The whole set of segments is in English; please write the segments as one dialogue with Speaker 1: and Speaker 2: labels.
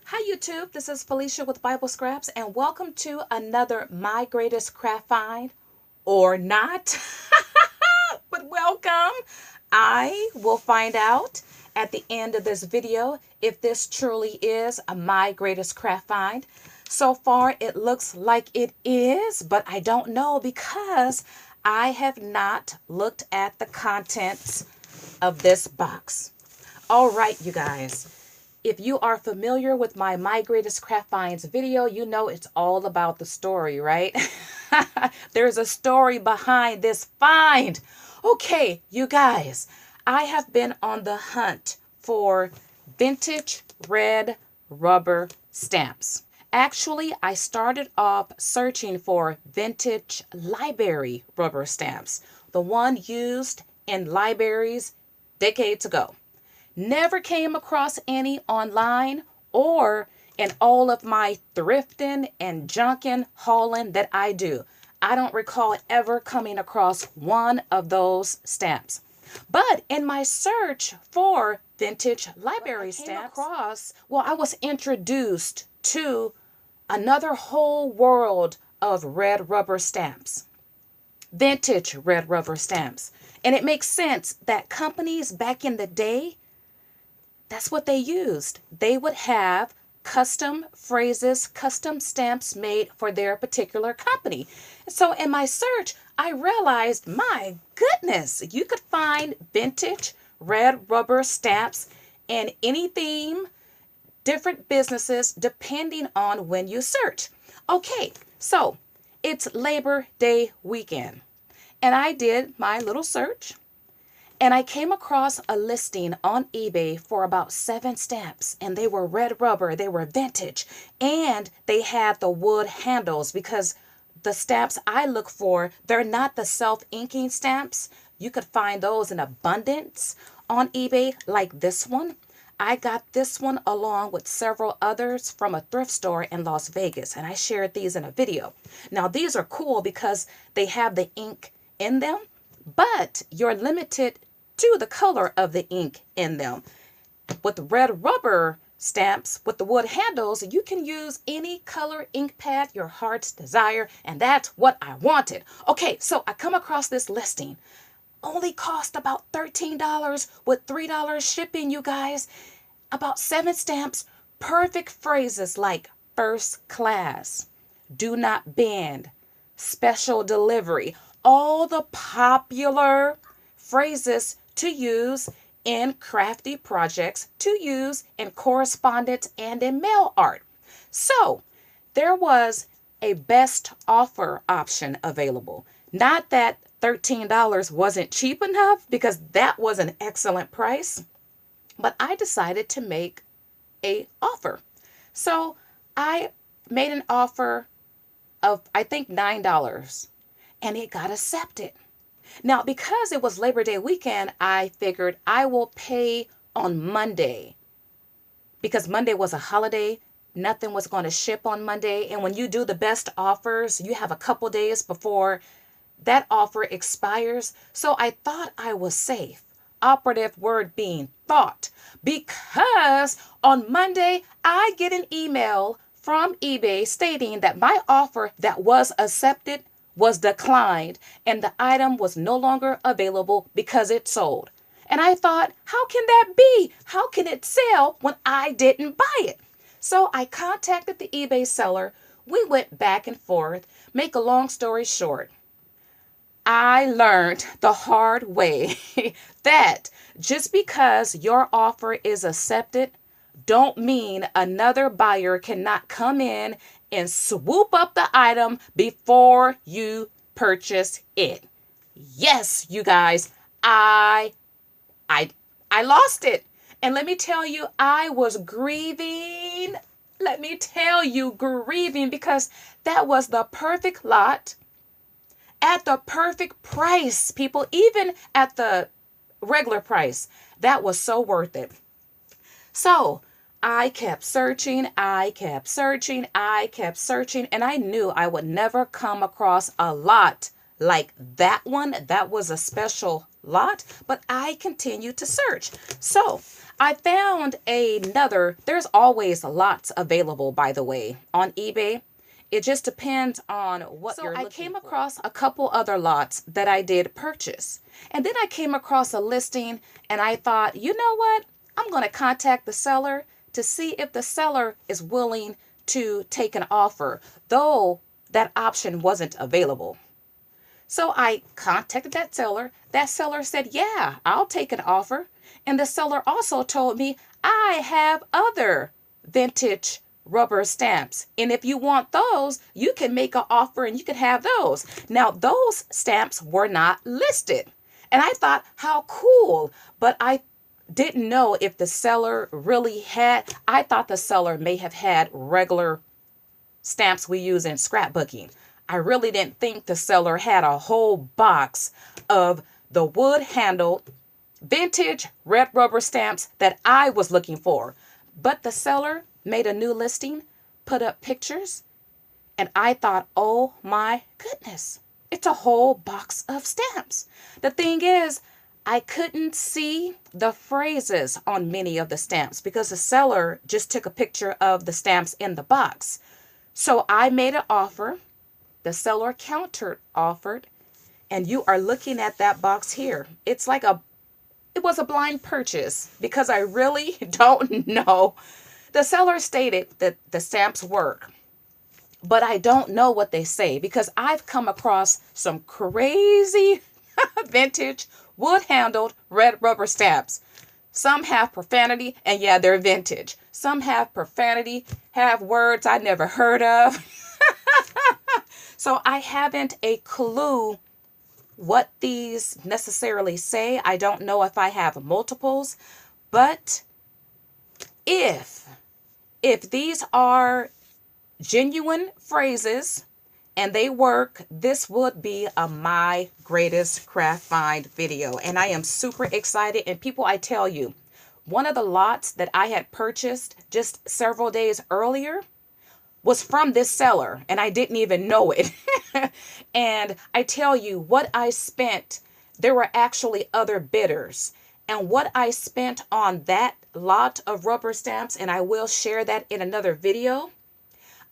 Speaker 1: Hi YouTube, this is Felicia with Bible Scraps and welcome to another My Greatest Craft Find or not, but welcome. I will find out at the end of this video if this truly is a My Greatest Craft Find. So far it looks like it is, but I don't know because I have not looked at the contents of this box. All right, you guys. If you are familiar with my Greatest Craft Finds video, you know it's all about the story, right? There's a story behind this find. Okay, you guys, I have been on the hunt for vintage red rubber stamps. Actually, I started off searching for vintage library rubber stamps, the one used in libraries decades ago. Never came across any online or in all of my thrifting and junking hauling that I do. I don't recall ever coming across one of those stamps. But in my search for vintage library stamps, I was introduced to another whole world of red rubber stamps. Vintage red rubber stamps. And it makes sense that companies back in the day, that's what they used. They would have custom phrases, custom stamps made for their particular company. So in my search, I realized, my goodness, you could find vintage red rubber stamps in any theme, different businesses, depending on when you search. Okay, so it's Labor Day weekend. And I did my little search. And I came across a listing on eBay for about 7 stamps, and they were red rubber, they were vintage, and they had the wood handles because the stamps I look for, they're not the self-inking stamps. You could find those in abundance on eBay like this one. I got this one along with several others from a thrift store in Las Vegas, and I shared these in a video. Now, these are cool because they have the ink in them, but you're limited to the color of the ink in them. With red rubber stamps with the wood handles, you can use any color ink pad your heart's desire, and that's what I wanted. Okay, so I come across this listing. Only cost about $13 with $3 shipping, you guys. About 7 stamps, perfect phrases like first class, do not bend, special delivery, all the popular phrases to use in crafty projects, to use in correspondence and in mail art. So there was a best offer option available. Not that $13 wasn't cheap enough, because that was an excellent price, but I decided to make a offer. So I made an offer of, I think, $9, and it got accepted. Now, because it was Labor Day weekend, I figured I will pay on Monday, because Monday was a holiday. Nothing was going to ship on Monday. And when you do the best offers, you have a couple days before that offer expires. So I thought I was safe. Operative word being thought, because on Monday I get an email from eBay stating that my offer that was accepted was declined and the item was no longer available because it sold. And I thought, how can that be? How can it sell when I didn't buy it? So I contacted the eBay seller. We went back and forth. Make a long story short, I learned the hard way that just because your offer is accepted, don't mean another buyer cannot come in and swoop up the item before you purchase it. Yes, you guys, I I I lost it. And let me tell you, I was grieving. Let me tell you, grieving, because that was the perfect lot at the perfect price, people, even at the regular price. That was so worth it. So I kept searching, I kept searching, I kept searching, and I knew I would never come across a lot like that one. That was a special lot, but I continued to search. So I found another. There's always lots available, by the way, on eBay. It just depends on what you're looking for. So I came across a couple other lots that I did purchase. And then I came across a listing and I thought, you know what? I'm going to contact the seller to see if the seller is willing to take an offer, though that option wasn't available. So I contacted that seller. That seller said, yeah, I'll take an offer. And the seller also told me, I have other vintage rubber stamps. And if you want those, you can make an offer and you can have those. Now, those stamps were not listed. And I thought, how cool. But I didn't know if the seller really had, I thought the seller may have had regular stamps we use in scrapbooking. I really didn't think the seller had a whole box of the wood-handled vintage red rubber stamps that I was looking for. But the seller made a new listing, put up pictures, and I thought, oh my goodness, it's a whole box of stamps. The thing is, I couldn't see the phrases on many of the stamps because the seller just took a picture of the stamps in the box. So I made an offer. The seller countered offered, and you are looking at that box here. It's like it was a blind purchase because I really don't know. The seller stated that the stamps work, but I don't know what they say because I've come across some crazy vintage wood-handled red rubber stamps. Some have profanity, and yeah, they're vintage. Some have profanity, have words I never heard of. So I haven't a clue what these necessarily say. I don't know if I have multiples, but if these are genuine phrases and they work, this would be a my greatest craft find video. And I am super excited. And people, I tell you, one of the lots that I had purchased just several days earlier was from this seller, and I didn't even know it. And I tell you, what I spent, there were actually other bidders. And what I spent on that lot of rubber stamps, and I will share that in another video,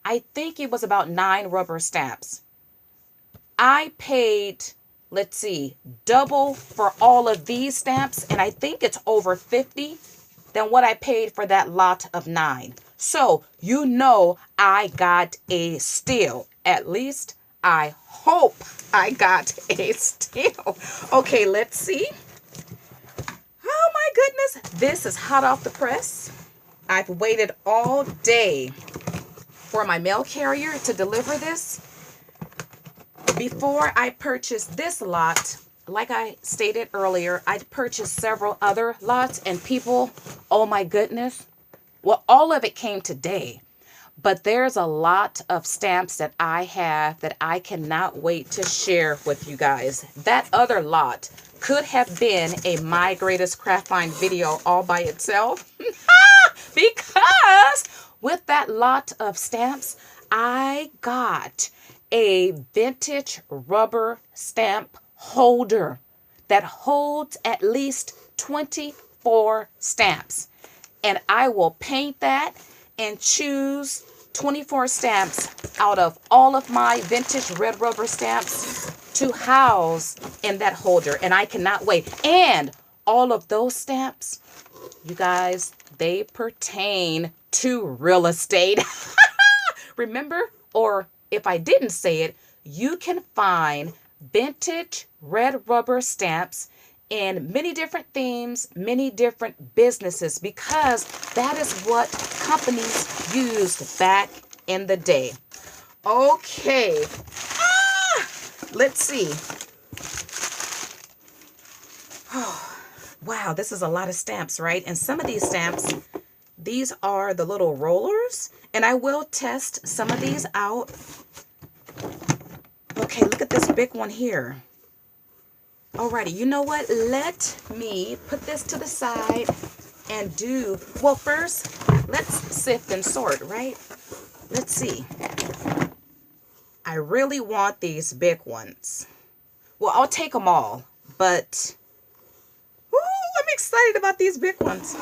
Speaker 1: I think it was about 9 rubber stamps. I paid, let's see, double for all of these stamps, and I think it's over 50 than what I paid for that lot of 9. So, you know, I got a steal. At least I hope I got a steal. Okay, let's see. Oh my goodness. This is hot off the press. I've waited all day for my mail carrier to deliver this. Before I purchased this lot, like I stated earlier, I purchased several other lots, and people, oh my goodness. Well, all of it came today, but there's a lot of stamps that I have that I cannot wait to share with you guys. That other lot could have been a My Greatest Craft Find video all by itself because with that lot of stamps, I got a vintage rubber stamp holder that holds at least 24 stamps. And I will paint that and choose 24 stamps out of all of my vintage red rubber stamps to house in that holder. And I cannot wait. And all of those stamps, you guys, they pertain to real estate. Remember, or if I didn't say it, you can find vintage red rubber stamps in many different themes, many different businesses, because that is what companies used back in the day. Okay. Let's see. Oh, wow, this is a lot of stamps, right? And some of these stamps, these are the little rollers, and I will test some of these out. Okay, look at this big one here. Alrighty, you know what? Let me put this to the side and do, well, first, let's sift and sort, right? Let's see. I really want these big ones. Well, I'll take them all, but woo, I'm excited about these big ones.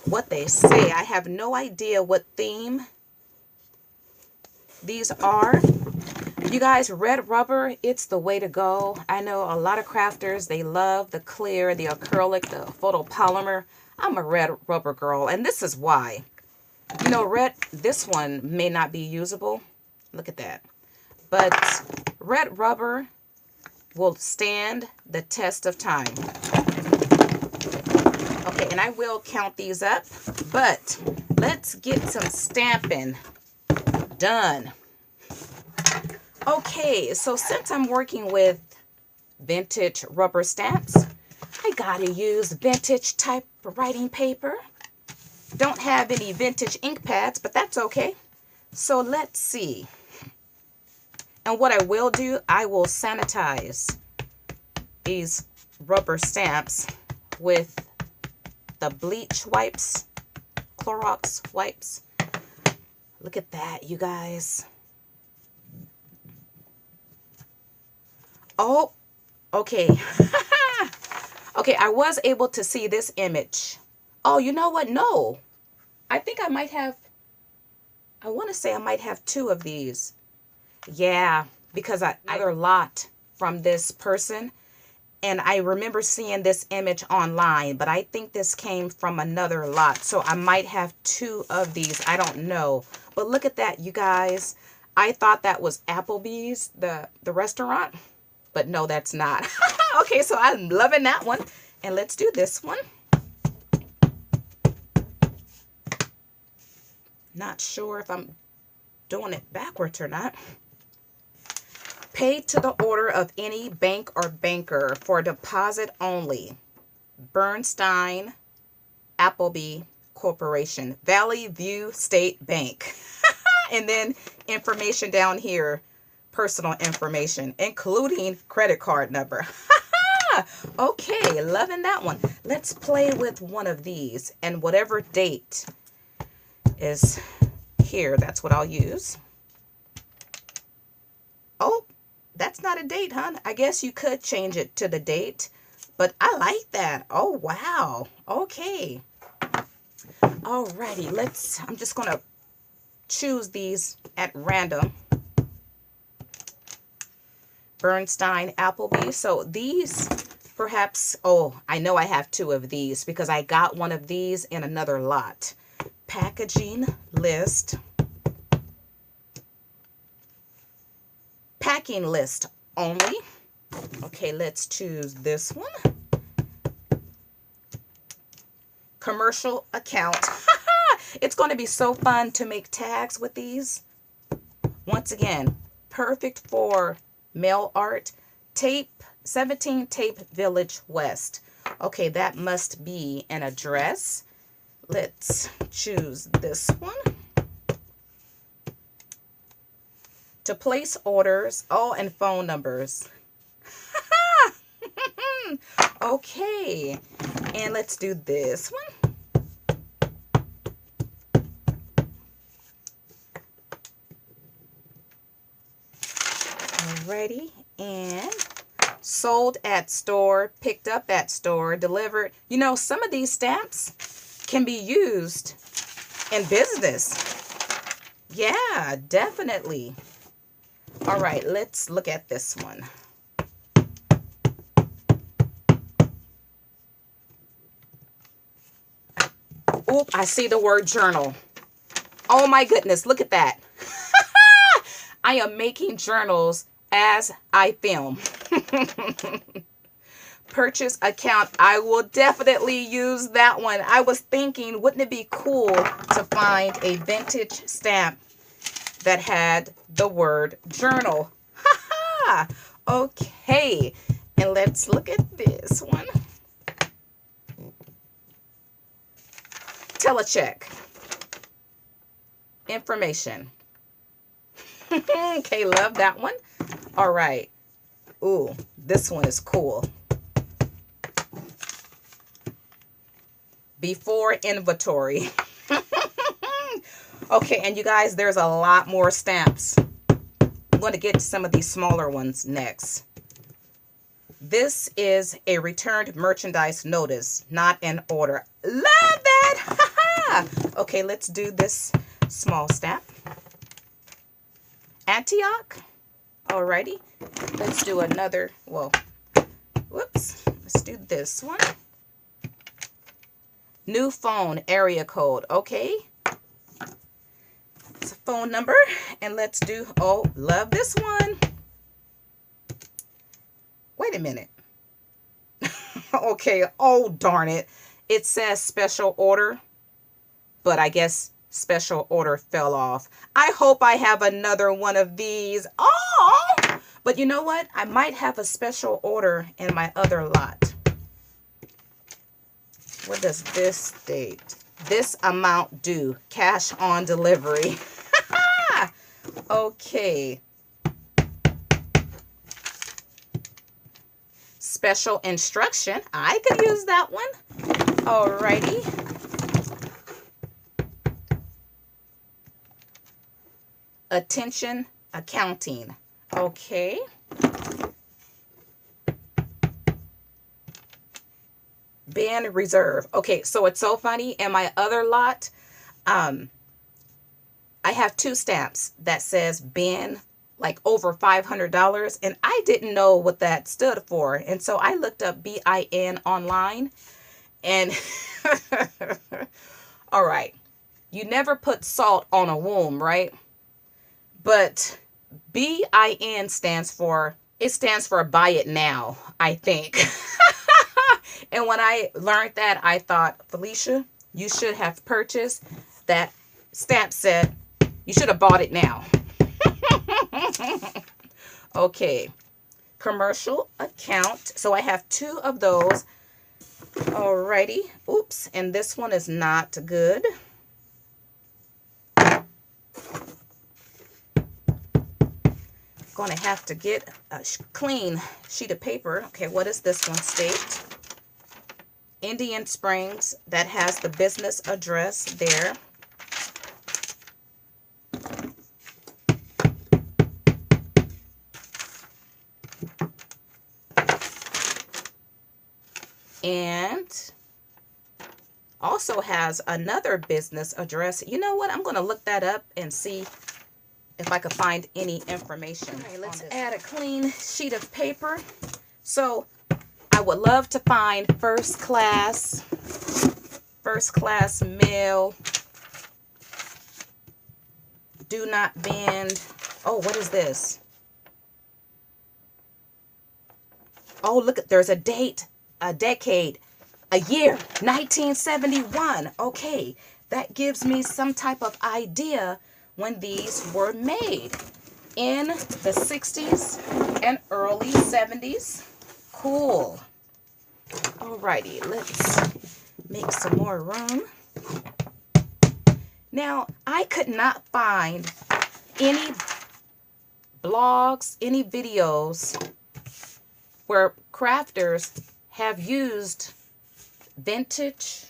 Speaker 1: What they say, I have no idea what theme these are. You guys, red rubber, it's the way to go. I know a lot of crafters, they love the clear, the acrylic, the photopolymer. I'm a red rubber girl, and this is why. You know, this one may not be usable. Look at that. But red rubber will stand the test of time. Okay, and I will count these up, but let's get some stamping done. Okay, so since I'm working with vintage rubber stamps, I gotta use vintage type writing paper. Don't have any vintage ink pads, but that's okay. So let's see. And what I will do, I will sanitize these rubber stamps with the bleach wipes, Clorox wipes. Look at that, you guys. Oh, okay. Okay, I was able to see this image. Oh, you know what? No. I think I might have, I want to say I might have 2 of these. Yeah, because I got a lot from this person. And I remember seeing this image online, but I think this came from another lot. So I might have 2 of these. I don't know. But look at that, you guys. I thought that was Applebee's, the restaurant. But no, that's not. Okay, so I'm loving that one. And let's do this one. Not sure if I'm doing it backwards or not. Paid to the order of any bank or banker for deposit only. Bernstein Appleby Corporation, Valley View State Bank. And then information down here, personal information, including credit card number. Okay, loving that one. Let's play with one of these, and whatever date is here, that's what I'll use. Oh, that's not a date, huh? I guess you could change it to the date, but I like that. Oh, wow. Okay. Alrighty, I'm just gonna choose these at random. Bernstein Appleby. So these perhaps, oh, I know I have 2 of these because I got one of these in another lot. Packaging list. Packing list only. Okay, let's choose this one. Commercial account. It's going to be so fun to make tags with these. Once again, perfect for mail art. Tape, 17 Tape Village West. Okay, that must be an address. Let's choose this one. To place orders, oh, and phone numbers. Okay, and let's do this one. Alrighty, and sold at store, picked up at store, delivered. You know, some of these stamps can be used in business. Yeah, definitely. All right, let's look at this one. Oop, I see the word journal. Oh my goodness, look at that. I am making journals as I film. Purchase account. I will definitely use that one. I was thinking, wouldn't it be cool to find a vintage stamp that had the word journal? Okay, and let's look at this one. Telecheck. Information. Okay, love that one. All right. Ooh, this one is cool. Before inventory. Okay, and you guys, there's a lot more stamps. going to get some of these smaller ones next. This is a returned merchandise notice, not an order. Love that! Okay, let's do this small stamp. Antioch. Alrighty. Let's do another, well, whoops. Let's do this one. New phone area code. Okay. It's a phone number. And let's do, oh, love this one. Wait a minute. Okay. Oh, darn it. It says special order, but I guess special order fell off. I hope I have another one of these. Oh, but you know what? I might have a special order in my other lot. What does this state? This amount due. Cash on delivery. Okay. Special instruction. I could use that one. Alrighty. Attention accounting. Okay. Bin reserve. Okay, so it's so funny. In my other lot, I have 2 stamps that says bin, like over $500, and I didn't know what that stood for. And so I looked up BIN online, and all right, you never put salt on a wound, right? But BIN stands for buy it now, I think. And when I learned that, I thought, Felicia, you should have purchased that stamp set. You should have bought it now. Okay. Commercial account. So I have 2 of those. Alrighty. Oops. And this one is not good. Going to have to get a clean sheet of paper. Okay, what is this one state? Indian Springs. That has the business address there. And also has another business address. You know what? I'm going to look that up and see if I could find any information. Okay, let's add a clean sheet of paper. So I would love to find first class mail, do not bend. Oh, what is this? Oh, look, there's a date, a decade, a year, 1971. Okay, that gives me some type of idea when these were made in the 60s and early 70s. Cool. Alrighty, let's make some more room. Now, I could not find any blogs, any videos where crafters have used vintage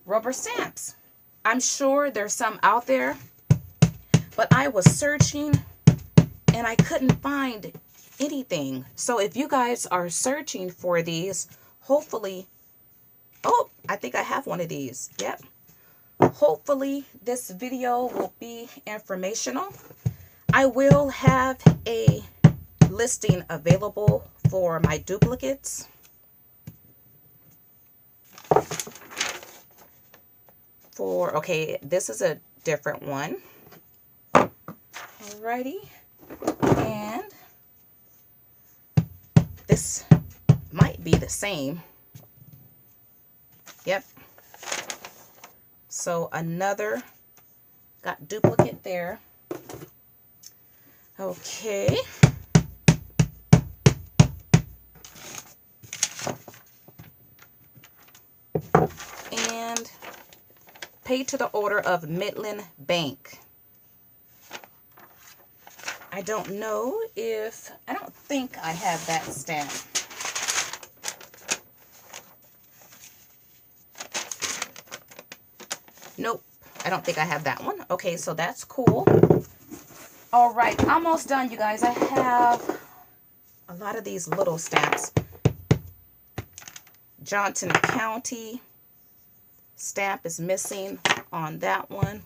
Speaker 1: rubber stamps. I'm sure there's some out there, but I was searching and I couldn't find anything. So if you guys are searching for these, hopefully, oh, I think I have one of these. Yep. Hopefully this video will be informational. I will have a listing available for my duplicates. Okay, this is a different one. Alrighty. And this might be the same. Yep. So another, got duplicate there. Okay. And paid to the order of Midland Bank. I don't know if, I don't think I have that stamp. Nope, I don't think I have that one. Okay, so that's cool. All right, almost done, you guys. I have a lot of these little stamps. Johnson County stamp is missing on that one.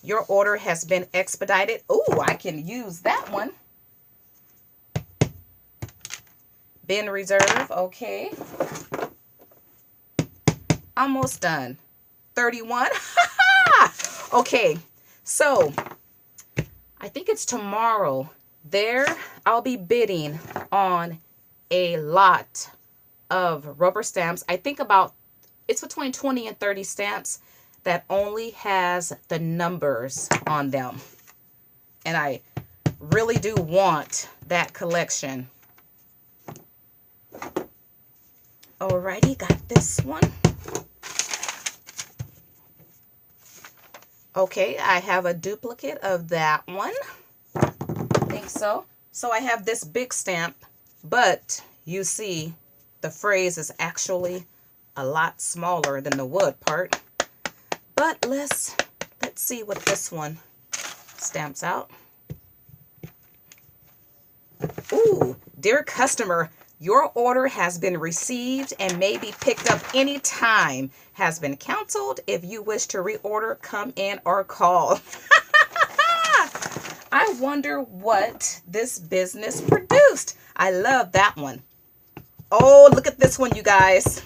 Speaker 1: Your order has been expedited. Oh, I can use that one. Been reserved. Okay. Almost done. 31. Okay. So, I think it's tomorrow. There, I'll be bidding on a lot of rubber stamps. I think it's between 20 and 30 stamps that only has the numbers on them. And I really do want that collection. Alrighty, got this one. Okay, I have a duplicate of that one. I think so. So I have this big stamp, but you see the phrase is actually a lot smaller than the wood part. But let's see what this one stamps out. Ooh, dear customer, your order has been received and may be picked up anytime. Has been canceled. If you wish to reorder, come in or call. I wonder what this business produced. I love that one. Oh, look at this one, you guys.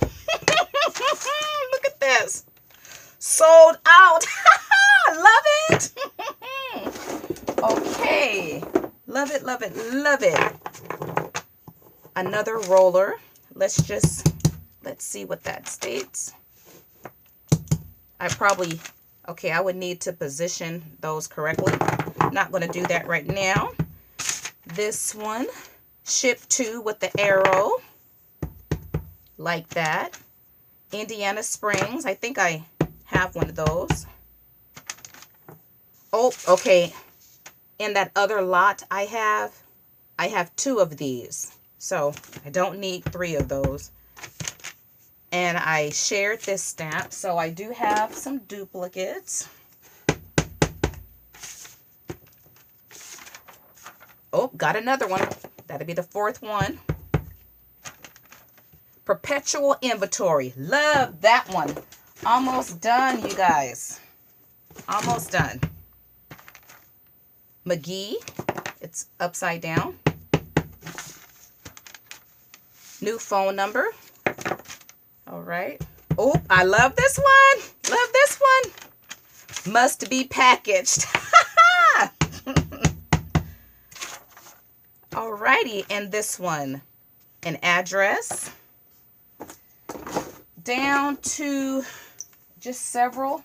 Speaker 1: Look at this. Sold out. Love it. Okay. Love it, love it, love it. Another roller. Let's see what that states. I would need to position those correctly. Not going to do that right now. This one, ship to with the arrow. Like that. Indiana Springs. I think I have one of those. Oh, okay. In that other lot I have 2 of these. So I don't need 3 of those. And I shared this stamp, so I do have some duplicates. Oh, got another one. That'll be the 4th one. Perpetual inventory. Love that one. Almost done, you guys. Almost done. McGee. It's upside down. New phone number. All right. Oh, I love this one. Love this one. Must be packaged. All righty. And this one, an address. Down to just several.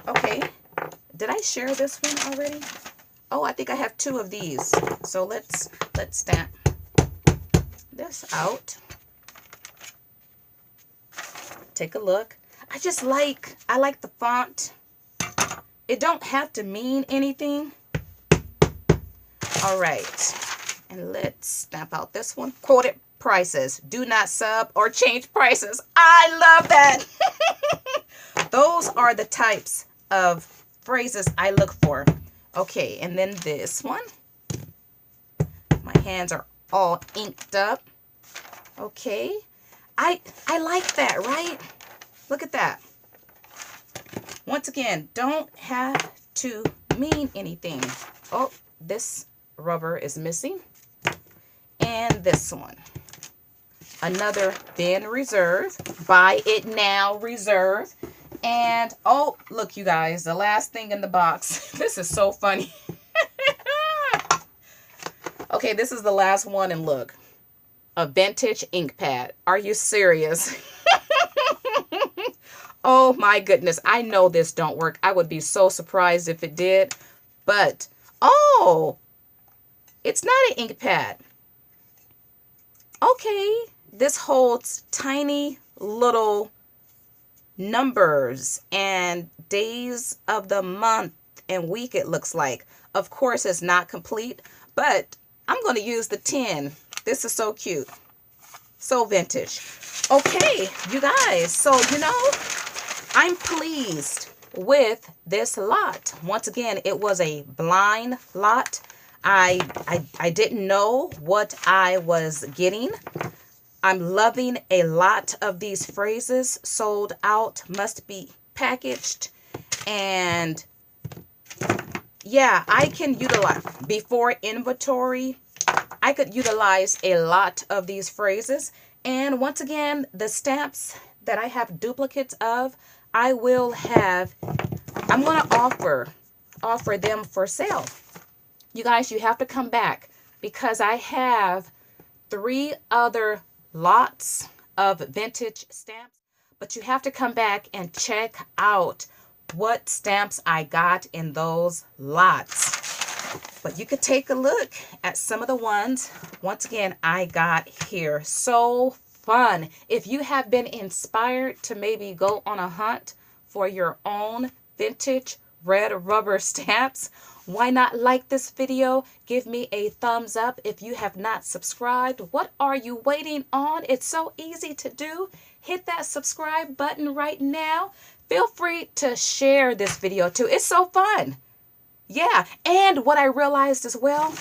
Speaker 1: Okay. Did I share this one already? Oh, I think I have 2 of these. So let's stamp this out. Take a look. I like the font. It don't have to mean anything. All right. And let's stamp out this one. Quoted prices. Do not sub or change prices. I love that. Those are the types of phrases I look for. Okay, and then this one. My hands are all inked up. Okay. I like that, right? Look at that. Once again, don't have to mean anything. Oh, this rubber is missing. And this one. Another bin reserve. Buy it now reserve. And, oh, look, you guys, the last thing in the box. This is so funny. Okay, this is the last one, and look. A vintage ink pad. Are you serious? Oh my goodness. I know this don't work. I would be so surprised if it did. But, oh, it's not an ink pad. Okay. This holds tiny little numbers and days of the month and week, it looks like. Of course, it's not complete, but I'm going to use the 10. This is so cute. So vintage. Okay, you guys. So, I'm pleased. with this lot. Once again, it was a blind lot. I didn't know what I was getting. I'm loving a lot of these phrases. Sold out, must be packaged. And yeah, I can utilize before inventory. I could utilize a lot of these phrases. And once again, the stamps that I have duplicates of, I'm going to offer them for sale. You guys, you have to come back because I have 3 other lots of vintage stamps, but you have to come back and check out what stamps I got in those lots. But you could take a look at some of the ones, once again, I got here. So fun. If you have been inspired to maybe go on a hunt for your own vintage red rubber stamps, why not like this video? Give me a thumbs up. If you have not subscribed, what are you waiting on? It's so easy to do. Hit that subscribe button right now. Feel free to share this video too. It's so fun. Yeah, and what I realized as well,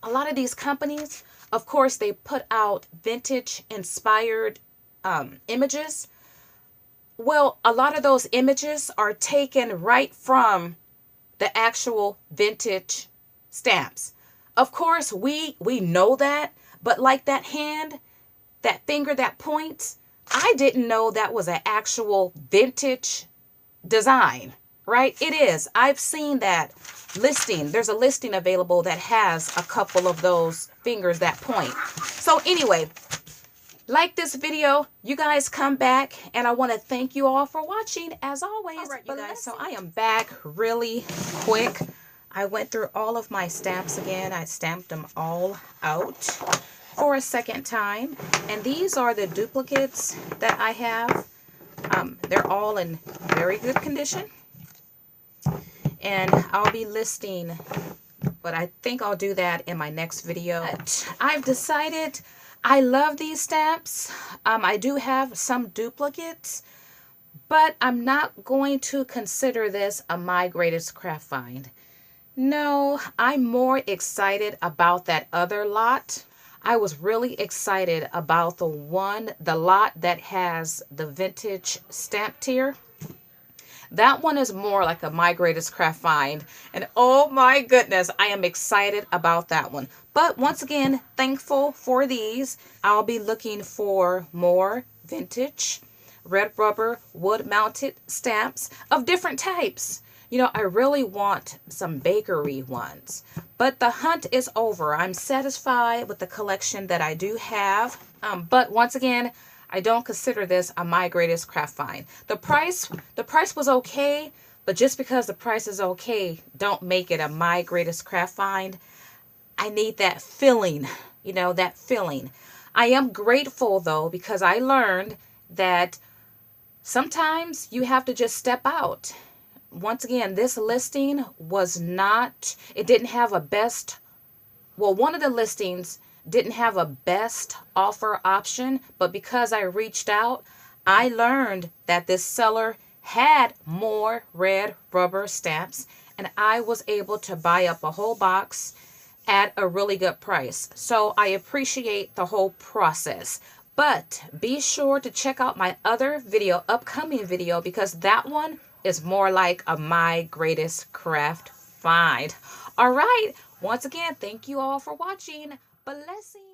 Speaker 1: a lot of these companies, of course, they put out vintage inspired images. Well, a lot of those images are taken right from the actual vintage stamps. Of course, we know that, but like that hand, that finger that points, I didn't know that was an actual vintage design, right? It is. I've seen that listing. There's a listing available that has a couple of those fingers that point. So anyway, like this video, you guys come back, and I want to thank you all for watching as always. All right, you guys, so I am back really quick. I went through all of my stamps again. I stamped them all out for a second time, and these are the duplicates that I have. They're all in very good condition, and I'll be listing, but I think I'll do that in my next video. But I've decided I love these stamps. I do have some duplicates, but I'm not going to consider this my greatest craft find. No, I'm more excited about that other lot. I was really excited about the lot that has the vintage stamp tier. That one is more like a my greatest craft find. And oh my goodness, I am excited about that one. But once again, thankful for these. I'll be looking for more vintage red rubber wood mounted stamps of different types. You know, I really want some bakery ones. But the hunt is over. I'm satisfied with the collection that I do have. But once again, I don't consider this a my greatest craft find. The price was okay, but just because the price is okay, don't make it a my greatest craft find. I need that feeling, you know, that feeling. I am grateful though, because I learned that sometimes you have to just step out. Once again, this listing was not, it didn't have a best, well, one of the listings didn't have a best offer option, but because I reached out, I learned that this seller had more red rubber stamps, and I was able to buy up a whole box at a really good price. So I appreciate the whole process. But be sure to check out my other video, upcoming video, because that one is more like a my greatest craft find. All right. Once again, thank you all for watching. Blessings.